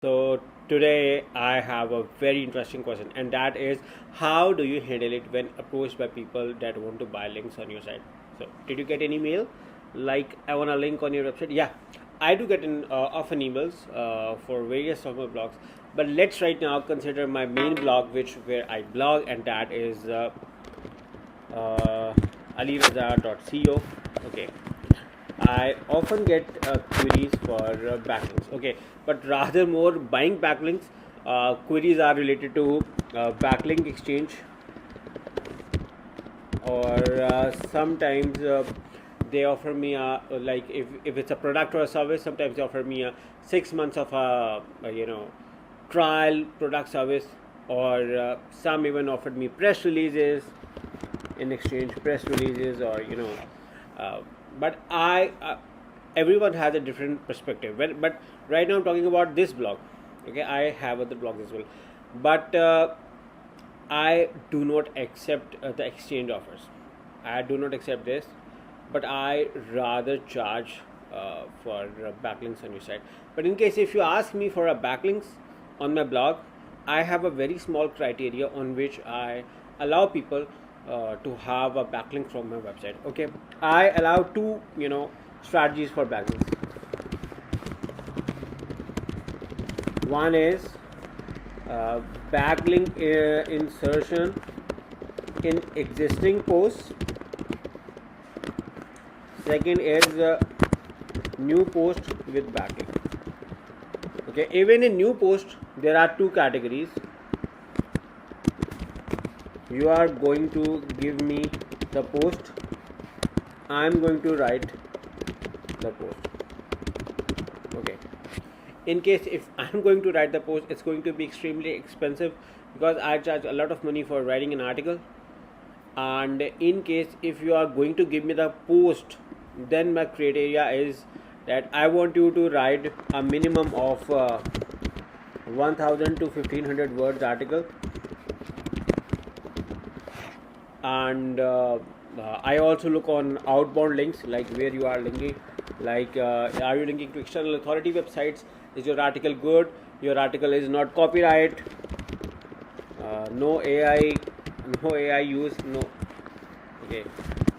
So today I have a very interesting question, and that is, how do you handle it when approached by people that want to buy links on your site? So did you get any mail like I want a link on your website? Yeah, I do get often emails for various of my blogs, but let's right now consider my main blog, which where I blog, and that is uh, aliraza.co. Okay, I often get queries for backlinks. Okay, but rather more buying backlinks, queries are related to backlink exchange, or sometimes they offer me like if it's a product or a service. Sometimes they offer me 6 months of trial product service, or some even offered me press releases in exchange, press releases, or uh, but I everyone has a different perspective. But right now I'm talking about this blog. Okay, I have other blogs as well, but I do not accept the exchange offers. I do not accept this, but I rather charge for backlinks on your site. But in case if you ask me for a backlinks on my blog, I have a very small criteria on which I allow people to have a backlink from my website. Okay, I allow two strategies for backlinks. One is uh, backlink insertion in existing posts. Second is new post with backlink. Okay, even in new post there are two categories. You are going to give me the post, I am going to write the post. Okay, in case if I'm going to write the post, it's going to be extremely expensive because I charge a lot of money for writing an article. And in case if you are going to give me the post, then my criteria is that I want you to write a minimum of 1000 to 1500 words article. And I also look on outbound links, like where you are linking, like are you linking to external authority websites? Is your article good? Your article is not copyright, no AI use, no. Okay,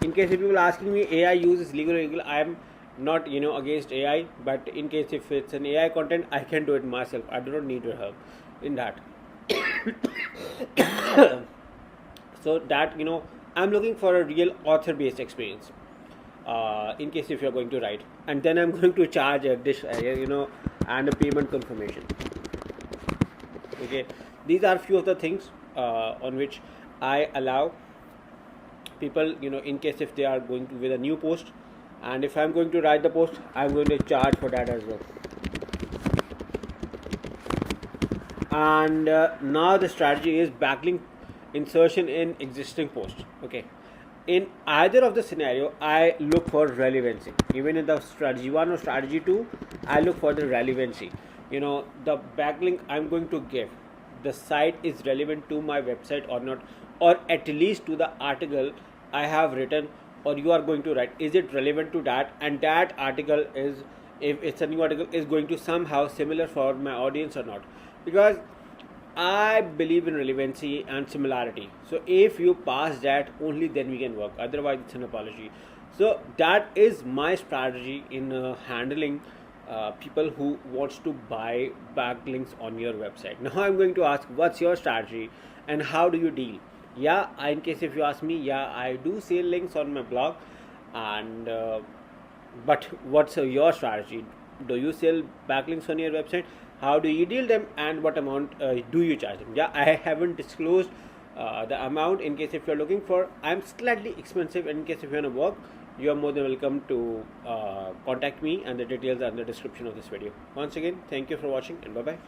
in case if people asking me AI use is legal or illegal, I am not against AI, but in case if it's an AI content, I can do it myself. I do not need your help in that. So that I'm looking for a real author based experience, in case if you're going to write, and then I'm going to charge a dish and a payment confirmation. Okay, these are few of the things on which I allow people, in case if they are going to with a new post, and if I'm going to write the post, I'm going to charge for that as well. And now the strategy is backlink insertion in existing post. Okay, in either of the scenario, I look for relevancy. Even in the strategy 1 or strategy 2, I look for the relevancy. The backlink I'm going to give, the site is relevant to my website or not, or at least to the article I have written or you are going to write. Is it relevant to that? And that article is, if it's a new article, is going to somehow similar for my audience or not? Because I believe in relevancy and similarity. So if you pass that, only then we can work. Otherwise, it's an apology. So that is my strategy in handling people who wants to buy backlinks on your website. Now I'm going to ask, what's your strategy and how do you deal? Yeah, in case if you ask me, yeah, I do sell links on my blog, and but what's your strategy? Do you sell backlinks on your website? How do you deal them, and what amount do you charge them? Yeah, I haven't disclosed the amount. In case if you're looking for, I'm slightly expensive. In case if you want to work, you are more than welcome to contact me, and the details are in the description of this video. Once again, thank you for watching, and bye bye.